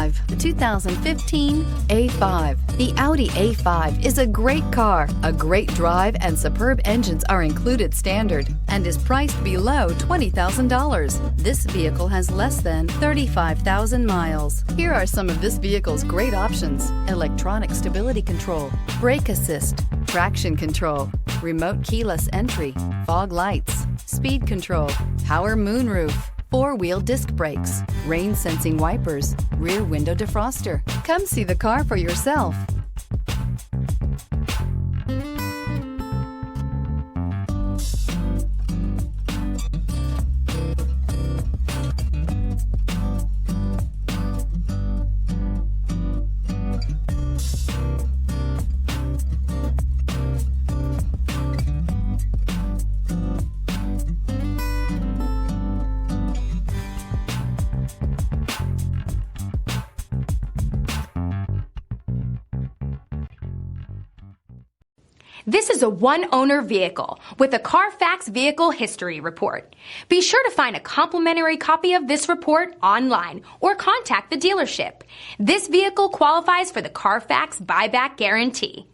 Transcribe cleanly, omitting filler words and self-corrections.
drive the 2015 A5. The Audi A5 is a great car, a great drive, and superb engines are included standard and is priced below $20,000. This vehicle has less than 35,000 miles. Here are some of this vehicle's great options: electronic stability control, brake assist, traction control, remote keyless entry, fog lights, speed control, power moonroof, four-wheel disc brakes, rain-sensing wipers, rear window defroster. Come see the car for yourself. This is a one-owner vehicle with a Carfax Vehicle History Report. Be sure to find a complimentary copy of this report online or contact the dealership. This vehicle qualifies for the Carfax Buyback Guarantee.